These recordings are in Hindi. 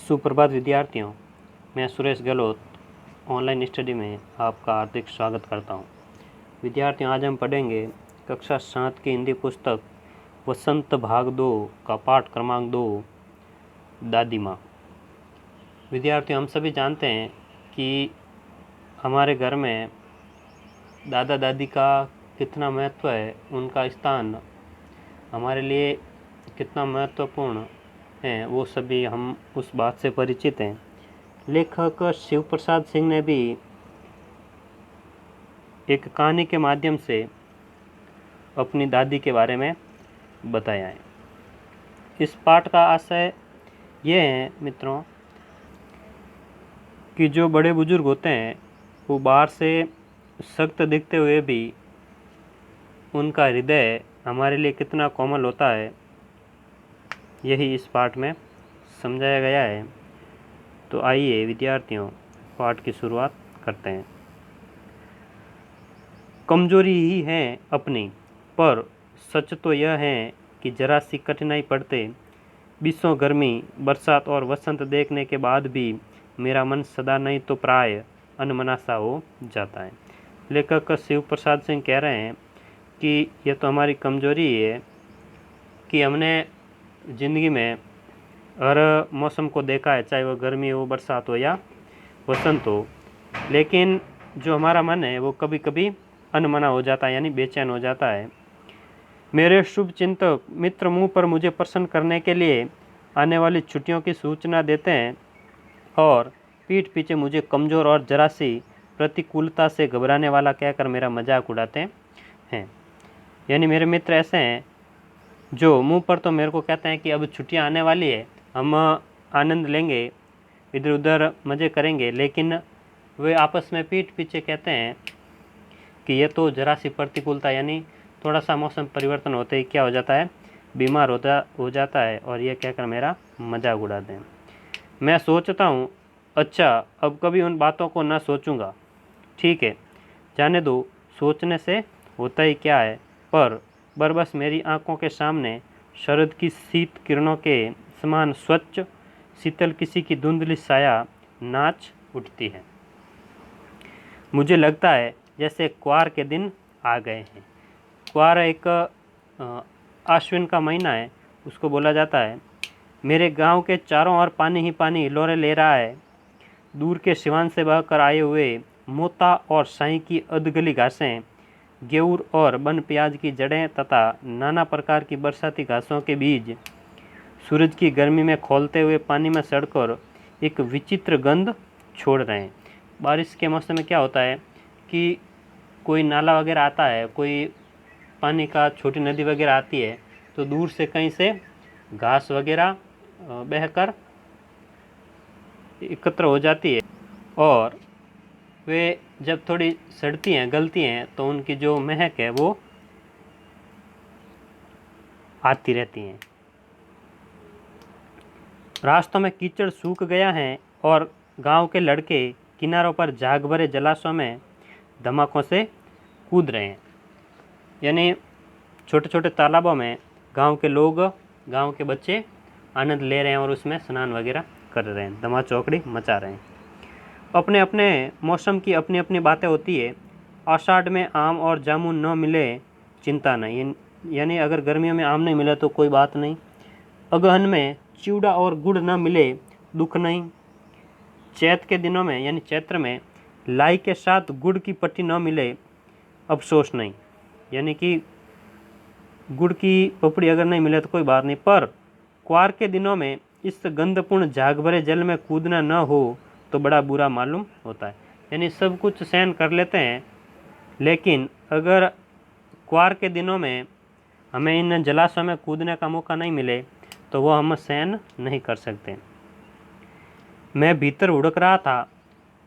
सुप्रभात विद्यार्थियों, मैं सुरेश गहलोत ऑनलाइन स्टडी में आपका हार्दिक स्वागत करता हूं। विद्यार्थियों, आज हम पढ़ेंगे कक्षा 7 की हिंदी पुस्तक वसंत भाग 2 का पाठ क्रमांक 2 दादी माँ। विद्यार्थियों, हम सभी जानते हैं कि हमारे घर में दादा दादी का कितना महत्व है, उनका स्थान हमारे लिए कितना महत्वपूर्ण है, वो सभी हम उस बात से परिचित हैं। लेखक शिव प्रसाद सिंह ने भी एक कहानी के माध्यम से अपनी दादी के बारे में बताया है। इस पाठ का आशय ये है मित्रों कि जो बड़े बुजुर्ग होते हैं वो बाहर से सख्त दिखते हुए भी उनका हृदय हमारे लिए कितना कोमल होता है, यही इस पाठ में समझाया गया है। तो आइए विद्यार्थियों, पाठ की शुरुआत करते हैं। कमजोरी ही है अपनी, पर सच तो यह है कि जरा सी कठिनाई पड़ते बीसों गर्मी, बरसात और वसंत देखने के बाद भी मेरा मन सदा नहीं तो प्राय अनमना हो जाता है। लेखक शिव प्रसाद सिंह कह रहे हैं कि यह तो हमारी कमजोरी है कि हमने ज़िंदगी में हर मौसम को देखा है, चाहे वो गर्मी हो, बरसात हो या वसंत हो, लेकिन जो हमारा मन है वो कभी कभी अनमना हो जाता है, यानी बेचैन हो जाता है। मेरे शुभ चिंतक मित्र मुंह पर मुझे प्रसन्न करने के लिए आने वाली छुट्टियों की सूचना देते हैं और पीठ पीछे मुझे कमज़ोर और जरा सी प्रतिकूलता से घबराने वाला कहकर मेरा मजाक उड़ाते हैं। यानी मेरे मित्र ऐसे हैं जो मुंह पर तो मेरे को कहते हैं कि अब छुट्टियां आने वाली है, हम आनंद लेंगे, इधर उधर मज़े करेंगे, लेकिन वे आपस में पीठ पीछे कहते हैं कि ये तो जरा सी प्रतिकूलता, यानी थोड़ा सा मौसम परिवर्तन होते ही क्या हो जाता है, बीमार हो जाता है, और ये कहकर मेरा मजाक उड़ाते हैं। मैं सोचता हूँ, अच्छा अब कभी उन बातों को ना सोचूंगा। ठीक है, जाने दो, सोचने से होता ही क्या है, पर बस मेरी आंखों के सामने शरद की शीत किरणों के समान स्वच्छ शीतल किसी की धुंधली साया नाच उठती है। मुझे लगता है जैसे क्वार के दिन आ गए हैं। क्वार एक आश्विन का महीना है, उसको बोला जाता है। मेरे गांव के चारों ओर पानी ही पानी हिलोरे ले रहा है। दूर के सिवान से बहकर आए हुए मोता और साई की अधगली घासें, गेऊर और बन प्याज की जड़ें तथा नाना प्रकार की बरसाती घासों के बीज सूरज की गर्मी में खोलते हुए पानी में सड़कर एक विचित्र गंध छोड़ रहे हैं। बारिश के मौसम में क्या होता है कि कोई नाला वगैरह आता है, कोई पानी का छोटी नदी वगैरह आती है, तो दूर से कहीं से घास वगैरह बहकर एकत्र हो जाती है, और वे जब थोड़ी सड़ती हैं, गलती हैं, तो उनकी जो महक है वो आती रहती हैं। रास्तों में कीचड़ सूख गया है और गांव के लड़के किनारों पर झाग भरे जलाशयों में धमाकों से कूद रहे हैं। यानी छोटे छोटे तालाबों में गांव के लोग, गांव के बच्चे आनंद ले रहे हैं और उसमें स्नान वगैरह कर रहे हैं, धमा चौकड़ी मचा रहे हैं। अपने अपने मौसम की अपनी अपनी बातें होती है। आषाढ़ में आम और जामुन न मिले चिंता नहीं, यानी अगर गर्मियों में आम नहीं मिले तो कोई बात नहीं। अगहन में चिवड़ा और गुड़ न मिले दुख नहीं। चैत के दिनों में, यानी चैत्र में लाई के साथ गुड़ की पट्टी न मिले अफसोस नहीं, यानी कि गुड़ की पपड़ी अगर नहीं मिले तो कोई बात नहीं। पर क्वार के दिनों में इस गंधपूर्ण झाग भरे जल में कूदना न हो तो बड़ा बुरा मालूम होता है। यानी सब कुछ सहन कर लेते हैं, लेकिन अगर क्वार के दिनों में हमें इन जलाशयों में कूदने का मौका नहीं मिले तो वो हम सहन नहीं कर सकते। मैं भीतर उड़क रहा था,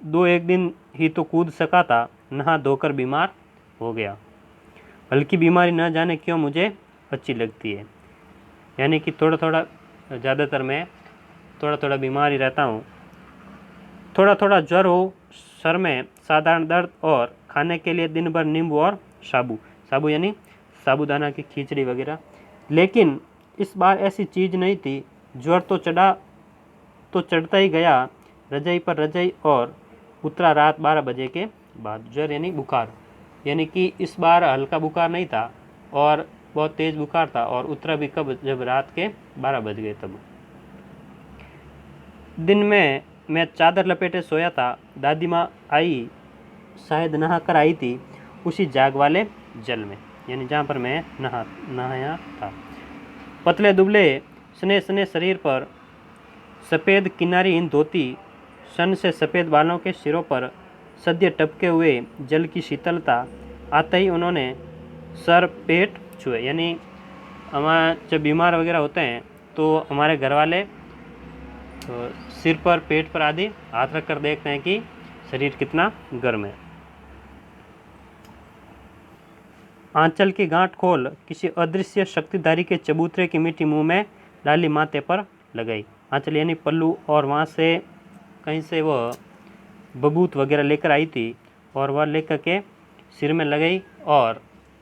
2-1 दिन ही तो कूद सका था, नहा धोकर बीमार हो गया। हल्की बीमारी न जाने क्यों मुझे अच्छी लगती है। यानी कि थोड़ा थोड़ा, ज़्यादातर मैं थोड़ा थोड़ा बीमार ही रहता हूँ। थोड़ा थोड़ा ज्वर हो, सर में साधारण दर्द, और खाने के लिए दिन भर नींबू और साबू यानी साबूदाना की खिचड़ी वगैरह। लेकिन इस बार ऐसी चीज़ नहीं थी। ज्वर तो चढ़ा तो चढ़ता ही गया रजाई पर रजाई और उतरा रात 12 बजे के बाद। ज्वर यानी बुखार, यानी कि इस बार हल्का बुखार नहीं था और बहुत तेज बुखार था, और उतरा भी कब, जब रात के 12 बज गए तब। दिन में मैं चादर लपेटे सोया था। दादी माँ आई, शायद नहा कर आई थी, उसी जाग वाले जल में, यानी जहाँ पर मैं नहाया था। पतले दुबले सने सने शरीर पर सफ़ेद किनारीहीन धोती, सन से सफ़ेद बालों के सिरों पर सद्य टपके हुए जल की शीतलता। आते ही उन्होंने सर पेट छुए, यानी हमारे जब बीमार वगैरह होते हैं तो हमारे घर वाले तो सिर पर, पेट पर आदि हाथ रख कर देखते हैं कि शरीर कितना गर्म है। आंचल की गांठ खोल किसी अदृश्य शक्तिधारी के चबूतरे की मीठी मुंह में लाली माथे पर लगाई। आंचल यानी पल्लू, और वहाँ से कहीं से वह बबूत वगैरह लेकर आई थी और वह लेकर के सिर में लगाई और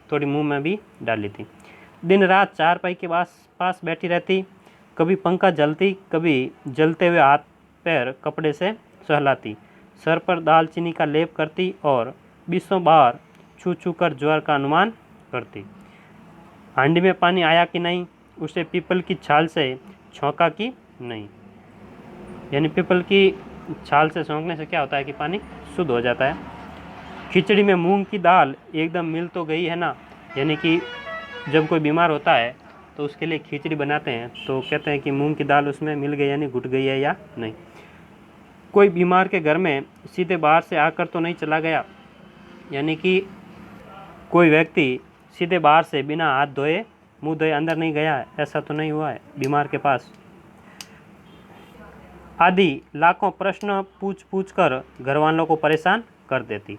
थोड़ी मुंह में भी डाली थी। दिन रात चारपाई के पास बैठी रहती, कभी पंखा जलती, कभी जलते हुए हाथ पैर कपड़े से सहलाती, सर पर दालचीनी का लेप करती और 20 बार छू छू कर ज्वर का अनुमान करती। हांडी में पानी आया कि नहीं, उसे पीपल की छाल से छौंका कि नहीं, यानी पीपल की छाल से छौंकने से क्या होता है कि पानी शुद्ध हो जाता है। खिचड़ी में मूंग की दाल एकदम मिल तो गई है ना, यानी कि जब कोई बीमार होता है तो उसके लिए खिचड़ी बनाते हैं तो कहते हैं कि मूंग की दाल उसमें मिल गई, यानी घुट गई है या नहीं। कोई बीमार के घर में सीधे बाहर से आकर तो नहीं चला गया, यानी कि कोई व्यक्ति सीधे बाहर से बिना हाथ धोए मुंह धोए अंदर नहीं गया है, ऐसा तो नहीं हुआ है बीमार के पास। आदि लाखों प्रश्न पूछ पूछ कर घर वालों को परेशान कर देती।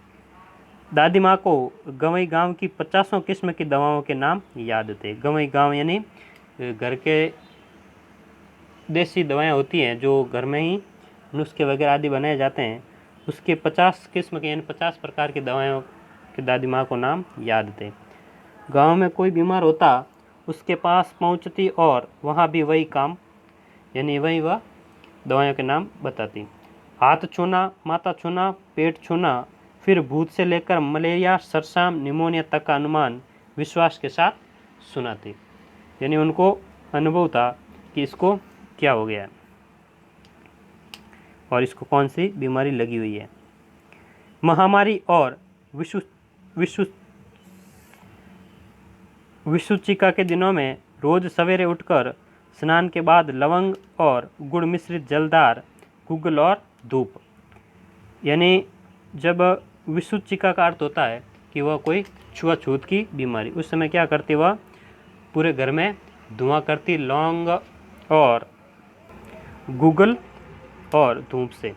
दादी माँ को गंवई गांव की 50 किस्म की दवाओं के नाम याद थे। गंवई गांव यानी घर के देसी दवाएं होती हैं जो घर में ही नुस्खे वगैरह आदि बनाए जाते हैं, उसके 50 किस्म के यानी 50 प्रकार की दवाओं के दादी माँ को नाम याद थे। गांव में कोई बीमार होता उसके पास पहुंचती और वहाँ भी वही काम, यानी वही वह दवाइयों के नाम बताती। हाथ छूना, माथा छूना, पेट छूना, फिर भूत से लेकर मलेरिया, सरसाम, निमोनिया तक का अनुमान विश्वास के साथ सुनाती, यानी उनको अनुभव था कि इसको क्या हो गया है और इसको कौन सी बीमारी लगी हुई है। महामारी और विषुचिका के दिनों में रोज सवेरे उठकर स्नान के बाद लवंग और गुड़ मिश्रित जलदार गुग्गल और धूप, यानी जब विषुचिका का अर्थ होता है कि वह कोई छुआछूत की बीमारी, उस समय क्या करती, वह पूरे घर में धुआं करती लौंग और गुग्गल और धूप से।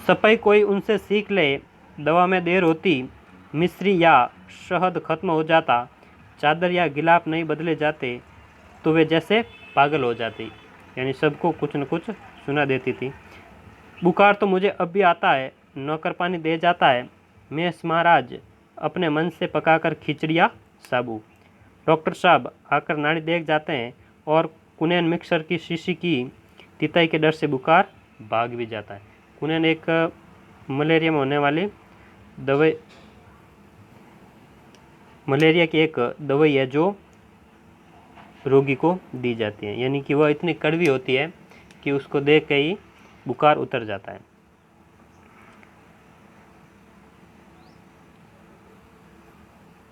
सफाई कोई उनसे सीख ले, दवा में देर होती, मिश्री या शहद खत्म हो जाता, चादर या गिलाफ नहीं बदले जाते तो वे जैसे पागल हो जाती, यानी सबको कुछ न कुछ सुना देती थी। बुखार तो मुझे अब भी आता है, नौकर पानी दे जाता है, मेष महाराज अपने मन से पकाकर खिचड़िया साबू, डॉक्टर साहब आकर नाड़ी देख जाते हैं और कुनैन मिक्सर की शीशी की तिताई के डर से बुखार भाग भी जाता है। कुनैन एक मलेरिया में होने वाली दवाई, मलेरिया की एक दवाई है जो रोगी को दी जाती है, यानी कि वह इतनी कड़वी होती है कि उसको देख के ही बुखार उतर जाता है।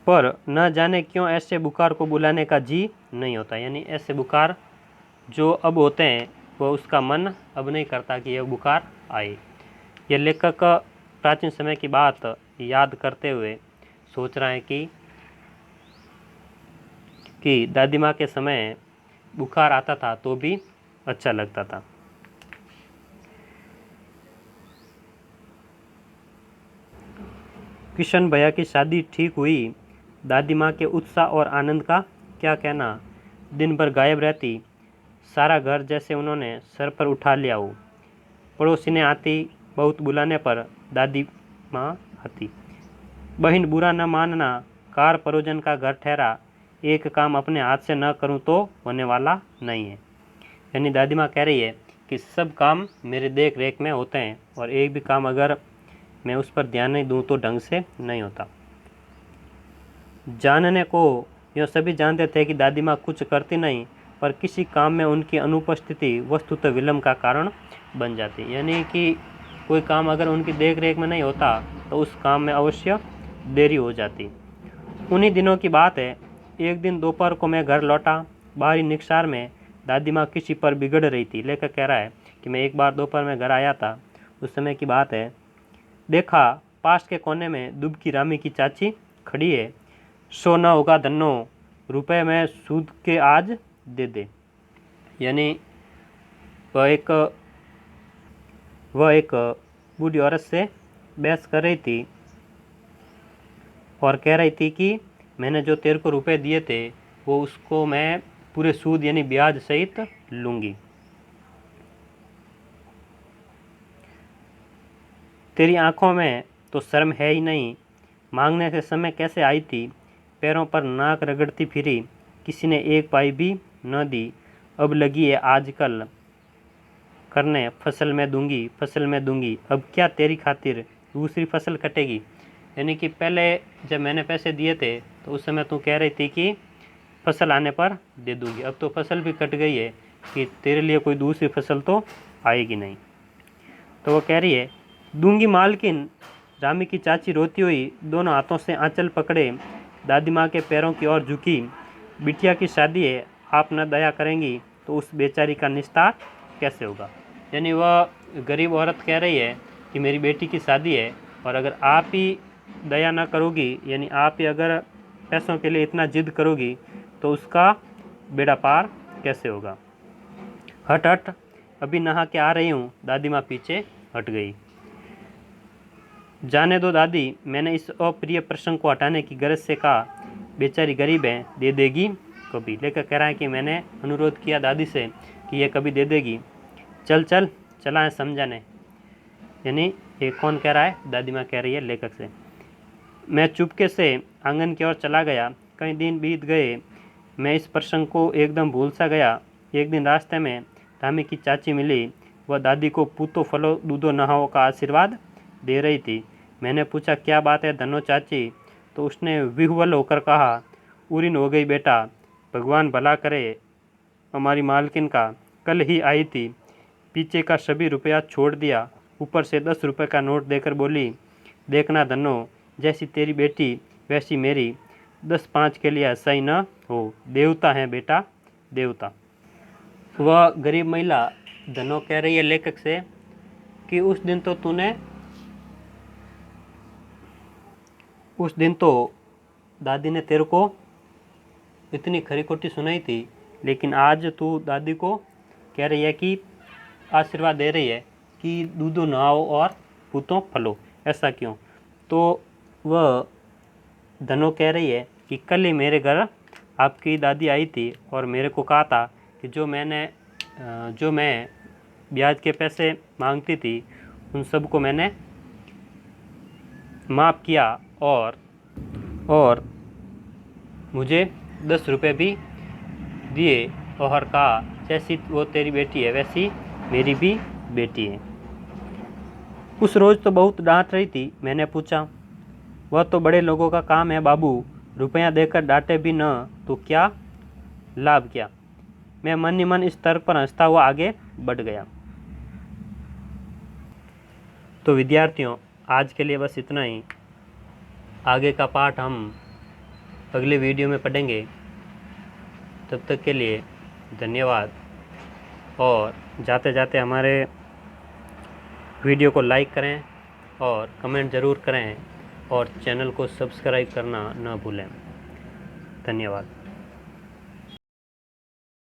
पर न जाने क्यों ऐसे बुखार को बुलाने का जी नहीं होता, यानी ऐसे बुखार जो अब होते हैं वह उसका मन अब नहीं करता कि यह बुखार आए। यह लेखक प्राचीन समय की बात याद करते हुए सोच रहा है कि दादी माँ के समय बुखार आता था तो भी अच्छा लगता था। किशन भैया की शादी ठीक हुई। दादी माँ के उत्साह और आनंद का क्या कहना। दिन भर गायब रहती, सारा घर जैसे उन्होंने सर पर उठा लिया हो। पड़ोसी ने आती, बहुत बुलाने पर दादी माँ आती। बहन बुरा न मानना, कार परोजन का घर ठहरा, एक काम अपने हाथ से न करूं तो होने वाला नहीं है। यानी दादी माँ कह रही है कि सब काम मेरे देख रेख में होते हैं और एक भी काम अगर मैं उस पर ध्यान नहीं दूँ तो ढंग से नहीं होता। जानने को यह सभी जानते थे कि दादी माँ कुछ करती नहीं, पर किसी काम में उनकी अनुपस्थिति वस्तुतः विलम्ब का कारण बन जाती। यानी कि कोई काम अगर उनकी देख रेख में नहीं होता तो उस काम में अवश्य देरी हो जाती। उन्हीं दिनों की बात है, एक दिन दोपहर को मैं घर लौटा। बाहरी निक्षार में दादी माँ किसी पर बिगड़ रही थी। लेखक कह रहा है कि मैं एक बार दोपहर में घर आया था, उस समय की बात है। देखा पास के कोने में दुबकी रामी की चाची खड़ी है। 100 न होगा धन्नो, रुपए में सूद के आज दे दे। यानी वह एक बूढ़ी औरत से बहस कर रही थी और कह रही थी कि मैंने जो तेरे को रुपए दिए थे वो उसको मैं पूरे सूद यानी ब्याज सहित लूँगी। तेरी आंखों में तो शर्म है ही नहीं, मांगने के समय कैसे आई थी, पैरों पर नाक रगड़ती फिरी, किसी ने एक पाई भी न दी। अब लगी है आजकल करने फसल में दूंगी, अब क्या तेरी खातिर दूसरी फसल कटेगी। यानी कि पहले जब मैंने पैसे दिए थे तो उस समय तू कह रही थी कि फसल आने पर दे दूंगी, अब तो फसल भी कट गई है कि तेरे लिए कोई दूसरी फसल तो आएगी नहीं। तो वो कह रही है दूंगी मालकिन। रामी की चाची रोती हुई दोनों हाथों से आंचल पकड़े दादी माँ के पैरों की ओर झुकी। बिटिया की शादी है, आप न दया करेंगी तो उस बेचारी का निस्तार कैसे होगा। यानी वह गरीब औरत कह रही है कि मेरी बेटी की शादी है और अगर आप ही दया ना करोगी, यानी आप ही अगर पैसों के लिए इतना जिद करोगी तो उसका बेड़ा पार कैसे होगा। हट हट, अभी नहा के आ रही हूँ। दादी माँ पीछे हट गई। जाने दो दादी, मैंने इस अप्रिय प्रसंग को हटाने की गरज से कहा। बेचारी गरीब है, दे देगी कभी। लेकर कह रहा है कि मैंने अनुरोध किया दादी से कि ये कभी दे देगी। चल चल चला है समझाने। यानी ये कौन कह रहा है, दादी माँ कह रही है लेखक से। मैं चुपके से आंगन की ओर चला गया। कई दिन बीत गए, मैं इस प्रसंग को एकदम भूल सा गया। एक दिन रास्ते में रामी की चाची मिली। वह दादी को पूतो फलो दूधो नहाओ का आशीर्वाद दे रही थी। मैंने पूछा क्या बात है धनो चाची, तो उसने विह्वल होकर कहा उरीन हो गई बेटा, भगवान भला करे। हमारी मालकिन का कल ही आई थी, पीछे का सभी रुपया छोड़ दिया, ऊपर से 10 रुपये का नोट देकर बोली देखना धनो, जैसी तेरी बेटी वैसी मेरी, 10-5 के लिए ऐसा ही न हो, देवता है बेटा देवता। वह गरीब महिला धनो कह रही है लेखक से कि उस दिन तो दादी ने तेरे को इतनी खरी खोटी सुनाई थी, लेकिन आज तू दादी को कह रही है कि आशीर्वाद दे रही है कि दूधो नहाओ और पूतों फलो, ऐसा क्यों। तो वह धनो कह रही है कि कल ही मेरे घर आपकी दादी आई थी और मेरे को कहा था कि जो मैं ब्याज के पैसे मांगती थी उन सब को मैंने माफ़ किया और मुझे 10 रुपये भी दिए और कहा जैसी वो तेरी बेटी है वैसी मेरी भी बेटी है। उस रोज़ तो बहुत डांट रही थी। मैंने पूछा वह तो बड़े लोगों का काम है बाबू, रुपया देकर डांटे भी न तो क्या लाभ क्या। मैं मन ही मन इस स्तर पर हंसता हुआ आगे बढ़ गया। तो विद्यार्थियों, आज के लिए बस इतना ही। आगे का पाठ हम अगले वीडियो में पढ़ेंगे। तब तक के लिए धन्यवाद। और जाते जाते हमारे वीडियो को लाइक करें और कमेंट ज़रूर करें और चैनल को सब्सक्राइब करना न भूलें। धन्यवाद।